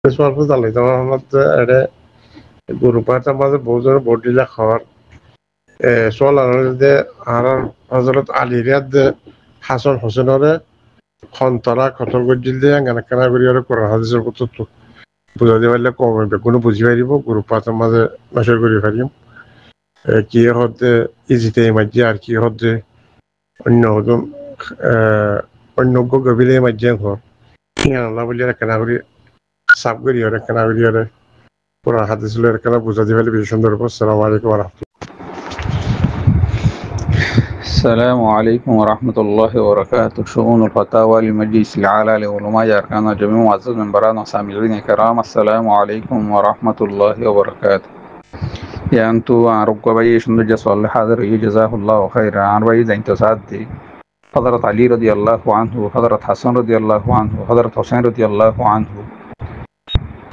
ಸ್ವಲ್ಪ ಅಲ್ಲಿದ್ದ ಮತ್ತು ಎಡೆ গুরুপাত আমাদের বহুজনের বডিলা খাওয়ার সোয়াল আনন্দে আর হজরত আলিরিয়াদ হাসান হোসেনরে খন্তরা খতর গজিল দিয়ে গানা করি আর কোরআন হাদিসের কথা তো বুঝা দিয়ে পারলে কম হবে কোনো বুঝি পারিব গুরুপাত মাঝে মেসর করি পারিম কি হতে ইজিতে মাঝে আর কি হতে অন্য হতুন অন্য গভীরে মাঝে ঘর আল্লাহ বলি কেনা করি সাফ করি আর কেনা করি আর কোরআন হাদিসের কেনা বুঝা দিয়ে পারলে বেশি সুন্দর হবে। আসসালামু আলাইকুম ওয়া রাহমাতুল্লাহ। السلام عليكم ورحمة الله وبركاته. شؤون الفتاوى لمجلس الأعلى لعلماء أركان جميع معزز منبران وسامعين الكرام، السلام عليكم ورحمة الله وبركاته. يا أنتو عرق بي شنو جسول حاضر جزاه الله خيرا. عن بي زين تصادي حضرت علي رضي الله عنه، حضرت حسن رضي الله عنه، حضرت حسين رضي الله عنه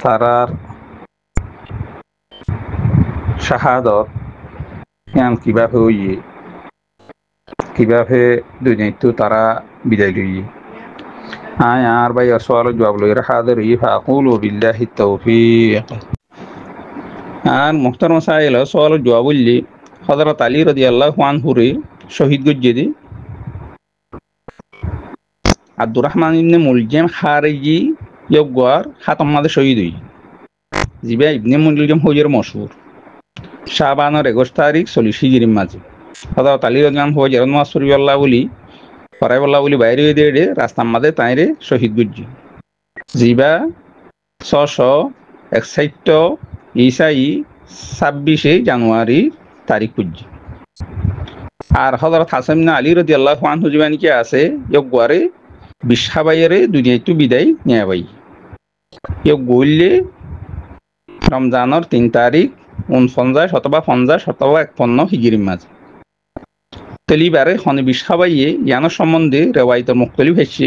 ترار শাহাদত ইয়ান কিভাবে হইয়ে কিভাবে দুনিয়াতে তারা বিদায় লইয়ে আয় আর ভাই সওয়াল জবাব লইরা হাজির হই ফাকুলু বিল্লাহি তাওফীক। আর মুহতারাম সাইল সওয়াল জবাব বললি হযরত আলী রাদিয়াল্লাহু আনহু রে শহীদ গজ্জেদি আব্দুর রহমান ইবনে মুলজিম খারিজি ইয়গওয়ার হাতম মাদে শহীদ হই জিবা ইবনে মুলজিম হজের মশহুর শাবানের 21 তারিখ 40 হিজরির মাঝে হযরত আলী রাদিয়াল্লাহু আনহু জেরন মাসুরিয়াল্লাহ বলি পরাইবল্লাহ বলি বাইরে দিয়ে রাস্তার মাঝে তাইরে শহীদ গজ্জি জিবা 661 ঈসাই 26 জানুয়ারি তারিখ পুজ্জি। আর হযরত হাসান ইবনে আলী রাদিয়াল্লাহু আনহু জীবানি কি আছে ইয়গওয়ারে বিশহাবাইরে দুনিয়াতে বিদায় নিয়া ভাই ইয়গ গইলে রমজানের 3 তারিখ 49 অথবা 50 অথবা 51 হিজরির মাঝে তলিবারে খনি বিশহাবাইয়ে ইয়ানোর সম্বন্ধে রেওয়ায়তের মুখতলিফ হয়েছে।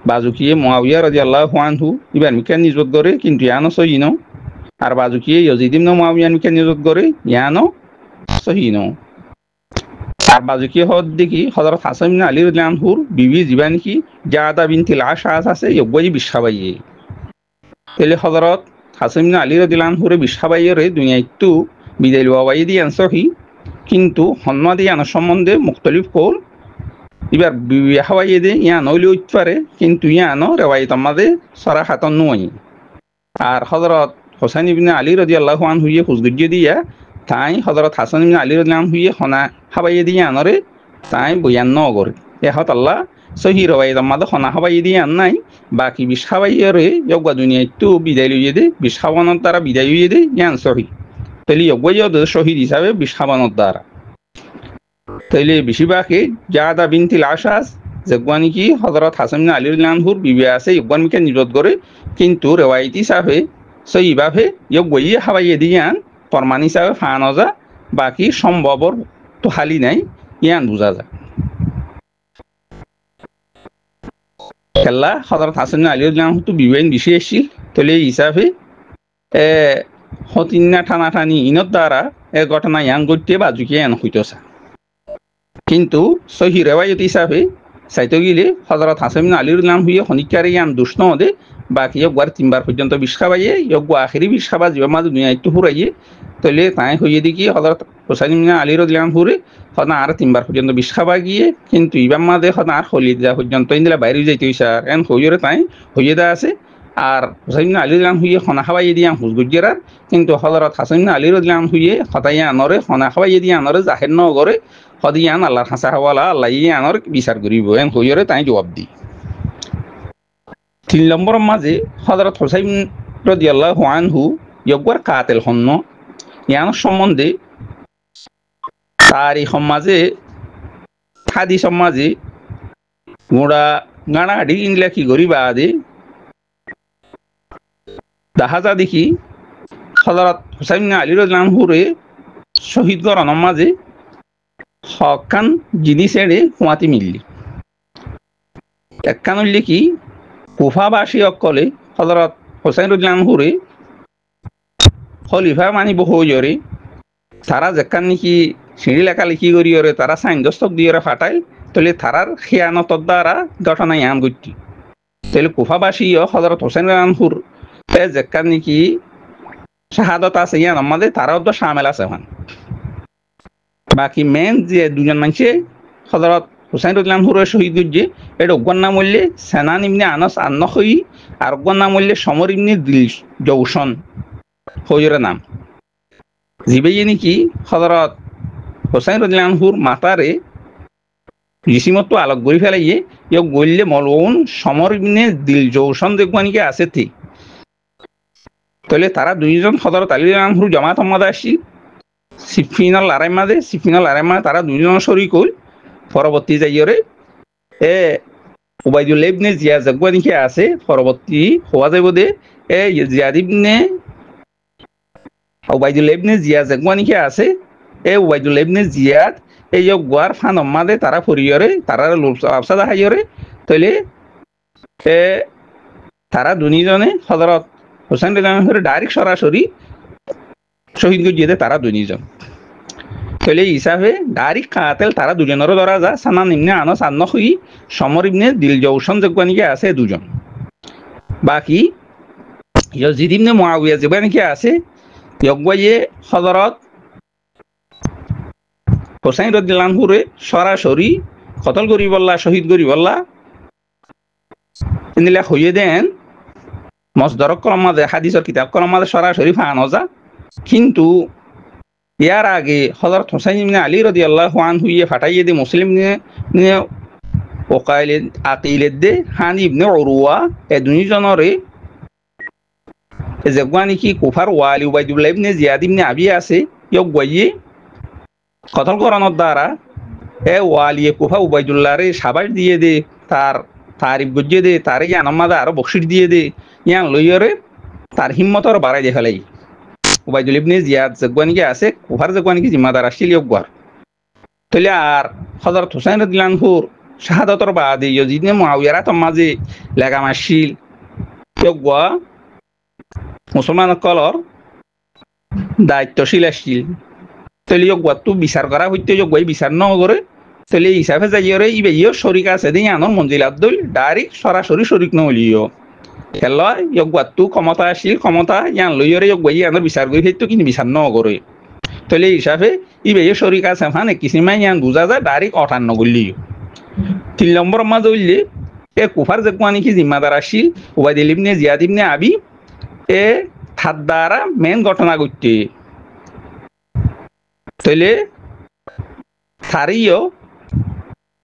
বাজুকিয়ে মুআবিয়া রাদিয়াল্লাহু আনহু ইবার মিকান নিযুত করে কিন্তু ইয়ানো সহিনো, আর বাজুকিয়ে ইয়াজিদ ইবনে মুআবিয়া মিকান নিযুত করে ইয়ানো সহিনো। আর বাজুকিয়ে হদ দেখি হযরত হাসান ইবনে আলী রাদিয়াল্লাহু আনহুর বিবি জীবানি কি জাদা বিনতিল আশআস আছে ইবগি বিশহাবাইয়ে তেলে হযরত হাসান ইবনে আলী রাদিয়াল্লাহু আনহুর বিশহাবাইয়ে দুনিয়াইতু বিদায় লওয়া বাই দি আনসহি কিন্তু হন্মাদি ইয়ানোর সম্বন্ধে মুখতলিফ কল এবার হাওয়াইয়ে দে ইয়ান হইলে উঠতে পারে কিন্তু ইয়ানো রেওয়ায়ত মাঝে সরাহাতন নয়। আর হযরত হোসেন ইবনে আলী রাদিয়াল্লাহু আনহু ইয়ে খুশগজ্জে দিয়া তাই হযরত হাসান ইবনে আলী রাদিয়াল্লাহু আনহু ইয়ে হনা হাওয়াইয়ে দিয়ে আনরে তাই বয়ান ন করে এহত আল্লাহ সহি রেওয়ায়ত মাঝে হনা হাওয়াইয়ে দিয়ে আন নাই বাকি বিশ হাওয়াইয়ে রে যোগা দুনিয়ায় তো বিদায় লইয়ে দে বিশ হাওয়ানোর দ্বারা বিদায় লইয়ে দে ইয়ান সহি তাহলে যোগ্য শহীদ হিসাবে বিশ হাওয়ানোর দ্বারা তাইলে বেশিরভাগে জাদা বিনতিল আশআস যেগুয়ানি কি হযরত হাসান ইবনে আলী রাদিয়াল্লাহু আনহুর বিবি আছে ইগবান মিকে নিরোধ করে কিন্তু রেওয়ায়ত হিসাবে সহিভাবে ইগবই হাওয়াইয়ে দিয়ান ফরমান হিসাবে ফানজা বাকি সম্ভবর তো হালি নাই ইয়ান বুঝা যায়। খেলা হযরত হাসান ইবনে আলী রাদিয়াল্লাহু আনহু তো বিবেন বেশি আসছিল তাহলে এই হিসাবে হতিনা টানাটানি ইনত দ্বারা এই ঘটনা ইয়ান গইতে বাজুকে এন হইতেছে কিন্তু সহি রেওয়ায়ত হিসাবে চাইতে গেলে হযরত হাসান ইবনে আলী রাদিয়াল্লাহু আনহু হনিকারে ইয়ান দুষ্ট নদে বাকি একবার 3 বার পর্যন্ত বিশখাবাইয়ে একবার আখেরি বিশখাবা যে মাঝে দুনিয়া একটু হুরাইয়ে তাহলে তাই হইয়ে দেখি হযরত হোসেন ইবনে আলী রাদিয়াল্লাহু আনহু রে হনা আর 3 বার পর্যন্ত বিশখাবা গিয়ে কিন্তু ইবাম মাঝে হনা আর হলি যা পর্যন্ত ইন্দলা বাইরে যাইতে হইছে আর এন হইরে তাই হইয়ে দা আছে। আর হোসেন ইবনে আলী রাদিয়াল্লাহু আনহু হনা খাওয়াইয়ে দিয়া হুজগুজরার কিন্তু হযরত হাসান ইবনে আলী রাদিয়াল্লাহু আনহু হতাইয়া আনরে হনা খাওয়াইয়ে দিয়া আনরে জাহির ন করে হদিয়ান আল্লাহর হাসা হাওয়ালা আল্লাহ ইয়ানোর বিচার করিব এন হইরে তাই জবাব দি। 3 নম্বর মাঝে হযরত হুসাইন রাদিয়াল্লাহু আনহু ইয়গবার কাতিল হন্ন ইয়ানোর সম্বন্ধে তারিখ মাঝে হাদিস মাঝে গোড়া গানা আডি ইনলা কি গরিবা আদে দাহাজা দেখি হযরত হুসাইন আলী রাদিয়াল্লাহু আনহু রে শহীদ করানোর মাঝে হকান জিনিস এড়ে কুমাতি মিললি একখান হইলে কি কুফাবাসী অকলে হযরত হোসেন রাদিয়াল্লাহু আনহু রে খলিফা মানি বহু জরে তারা যেখান নাকি সিঁড়ি লেখা লিখি করি ওরে তারা সাইন দস্তক দিয়ে ফাটাই তাহলে তারার খেয়ানতর দ্বারা ঘটনা ইয়ান গতি তাহলে কুফাবাসী হযরত হোসেন রাদিয়াল্লাহু আনহুর যেখান নাকি শাহাদত আছে ইয়ান আমাদের তারাও তো সামেল আছে ওখান বাকি মেন যে দুজন মানুষে হযরত হুসাইন রাদিয়াল্লাহু আনহু শহীদ হইছে এটা অজ্ঞান নাম হইলে সেনান ইবনে আনাস আন-নখই আর অজ্ঞান নাম হইলে সমর ইবনে দিল জৌশন হইরে নাম জিবেই নাকি হযরত হুসাইন রাদিয়াল্লাহু আনহুর মাতারে ঋষিমতো আলোক গড়ি ফেলাইয়ে ইয়ক গইলে মলউন সমর ইবনে দিল জৌশন দেখবা নাকি আছে ঠিক তাহলে তারা দুইজন হযরত আলী রাদিয়াল্লাহু আনহুর জামাত সম্মাদে আসি সিফিনাল আরাইমা তারা দুইজন শরীক হল পরবর্তী যাইরে এ উবাইদুল্লাহ ইবনে জিয়াদ দেখবা নাকি আছে পরবর্তী হওয়া যাইব দে এ জিয়াদ ইবনে উবাইদুল্লাহ ইবনে জিয়াদ দেখবা নাকি আছে এ উবাইদুল্লাহ ইবনে জিয়াদ এই গোয়ার ফান সম্মাদে তারা ফরিয়রে তারা আফসাদা হাইয়রে তাহলে এ তারা দুইজনে হযরত হুসাইন রাদিয়াল্লাহু আনহুর ডাইরেক্ট সরাসরি শহীদ গজিয়ে তারা দুইজন তাহলে হিসাবে ডাইরেক্ট কাতেল তারা দুজনেরও ধরা যা সানান ইবনে আনাস আন-নখই সমর ইবনে দিল জৌশন দেখবা নাকি আছে দুজন বাকি ইয়াজিদ ইবনে মুআবিয়া দেখবা নাকি আছে ইয়গবাইয়ে হযরত হুসাইন রাদিয়াল্লাহু আনহুরে সরাসরি কতল করি বললা শহীদ করি বললা ইনদিলা হইয়ে দেন মসদরক কলমাদে হাদিসের কিতাব কলমাদে সরাসরি ফানো যা কিন্তু ইয়ার আগে হযরত হুসাইন ইবনে আলী রাদিয়াল্লাহু আনহু ইয়ে ফাটাইয়ে দে মুসলিম নিয়ে ওকাইলে আকিলে দে হান ইবনে উরওয়া এ দুইজনরে যেগুয়া নাকি কুফার ওয়ালি উবাইদুল্লাহ ইবনে জিয়াদ ইবনে আবি আছে ইয়ক গইয়ে কতল করানোর দ্বারা এ ওয়ালিয়ে কুফা উবাইদুল্লাহ রে সাবাস দিয়ে দে তার তারিফ গজিয়ে দে তারে ইয়ান আমাদা আরো বকশিস দিয়ে দে ইয়ান লইয়রে তার হিম্মত আর বাড়াই দে ফেলাই উবাইদুল ইবনে জিয়াদ যেগুয়া নাকি আছে কুফার যেগুয়া নাকি জিম্মাদার আসছিল ইয়কবার তাহলে আর হযরত হুসাইন রাদিয়াল্লাহু আনহুর শাহাদাতর বাদে ইয়াজিদ ইবনে মুআবিয়ার মাঝে লাগাম আসছিল ইয়কবা মুসলমান কলর দায়িত্বশীল আসছিল তাহলে ইয়কবাতো বিচার করা হইতে ইয়কবাই বিচার ন করে তাহলে হিসাবে যাইয়রে ইবেইও শরিক আছে দে ইয়ানোর মঞ্জিলাত দল ডাইরেক্ট সরাসরি শরিক নহলিও খেলা ইয়কবাতো ক্ষমতা আসছিল ক্ষমতা ইয়ান লইয়রে ইয়কবাই ইয়ানোর বিচার করে হইতো কিন্তু বিচার ন করে তাহলে হিসাবে ইবেইও শরিক আছে মানে কিসিমাই ইয়ান বুঝা যায় ডাইরেক্ট 58 গলিও 3 নম্বর মাঝে হইলে এ কুফার যেগুয়া নাকি জিম্মাদার আসছিল উবাইদুল ইবনে জিয়াদ ইবনে আবি এ থার দ্বারা মেন ঘটনা ঘটতে তাহলে থারিও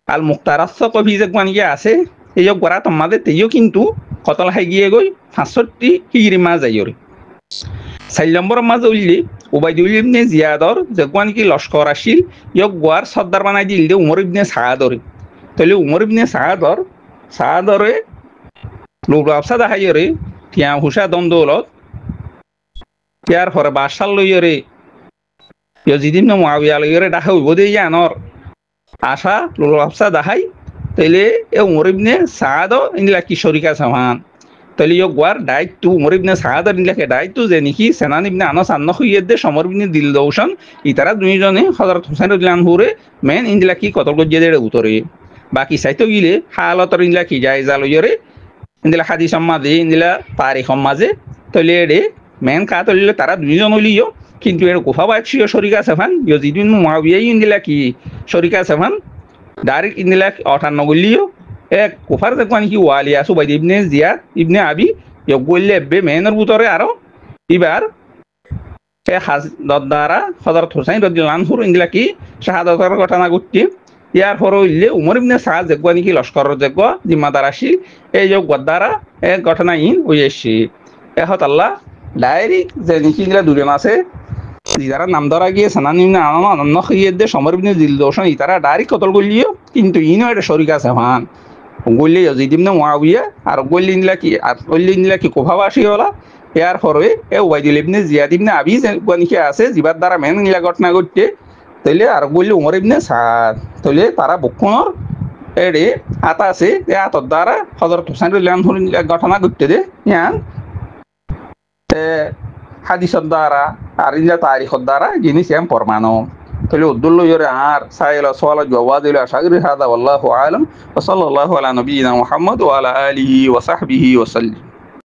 আল মুক্তারাস কবি যেগুয়া নাকি আছে এই গড়া তোমাদের তেইও কিন্তু কতল হাই গিয়ে গই 65 হিজরি মাঝ যাইরে 4 নম্বর মাঝে উল্লে উবাইদুল ইবনে জিয়াদর যেগুয়া নাকি লস্কর আসিল ইয়ক গোয়ার সর্দার বানাই দিল দে উমর ইবনে সাআদরে তাহলে উমর ইবনে সাআদরে লোক আফসাদা হাইরে টিয়া হুসা দন্দৌলত ইয়ার পরে বাদশাহ লইরে ইয়াজিদ ইবনে মুআবিয়া লইরে ডাকা হইব দে ইয়ানোর আশা লোক আফসাদা দাহাই তাইলে এ উমর ইবনে সাআদ ইনলা কি শরিক আছে মান তাইলে ইয়ক গোয়ার দায়িত্ব উমর ইবনে সাআদর ইনলাকে দায়িত্ব যে নাকি সেনান ইবনে আনাস আন-নখই দে সমর ইবনে দিল দৌশন ইতারা দুইজনে হযরত হুসাইন রাদিয়াল্লাহু আনহুরে মেন ইনলা কি কতল গজিয়ে দে উতরে বাকি সাইতো গিলে হালতর ইনলা কি জায়জা লইরে ইনলা হাদিস সম্মাদে ইনলা তারিখ সম্মাদে তাইলে এডে মেন কাতলিলে তারা দুইজন হলিও কিন্তু এর কুফা বাদশিও শরিক আছে ফান ইয়াজিদ ইবনে মুআবিয়া ইনলা কি শরিক আছে ফান ডাইরেক্ট ইনলা 58 গলিও এক কুফার যেগুয়া নাকি ওয়ালি আছে উবাইদ ইবনে জিয়াদ ইবনে আবি ইয়ক গইলে বে মেনের ভিতরে আরো এবার এ হাজরত দ্বারা হযরত হুসাইন রাদিয়াল্লাহু আনহুর ইনলা কি শাহাদাতের ঘটনা ঘটছে ইয়ার পরে হইলে উমর ইবনে সাআদ যেগুয়া নাকি লস্করের যেগুয়া জিম্মাদার আসিল এই যোগ দ্বারা এক ঘটনা ইন হইছে এহত আল্লাহ ডাইরেক্ট যে নাকি ইনলা দুজন আছে যারা নাম ধরা গিয়ে সানান ইবনে আন-নখই দে সমর ইবনে দিল দৌশন ইতারা ডাইরেক্ট কতল গলিও কিন্তু ইনো এটা শরিক আছে ফান গলি ইয়াজিদ ইবনে মুআবিয়া আর গলি ইনলা কি কুফাবাসী হলা ইয়ার পরে এ উবাইদুল ইবনে জিয়াদ ইবনে আবি যেগুয়া নাকি আছে জিবার দ্বারা মেন ইনলা ঘটনা ঘটছে তাইলে আর গলি উমর ইবনে সাআদ তাইলে তারা বক্ষণর এডে আতা আছে এ আতর দ্বারা হযরত হুসাইন রাদিয়াল্লাহু আনহুর ঘটনা ঘটতে দে ইয়ান হাদিসের দ্বারা আর ইনলা তারিখের দ্বারা জিনিস এম প্রমাণ তাহলে উদ্দুল্ল ইরে আর সাইলা সওয়াল জওয়াব দিলা শাগরি হাদা ওয়াল্লাহু আলাম ওয়া সাল্লাল্লাহু আলা নবিয়িনা মুহাম্মদ ওয়া আলা আলিহি ওয়া সাহবিহি ওয়া সাল্লাম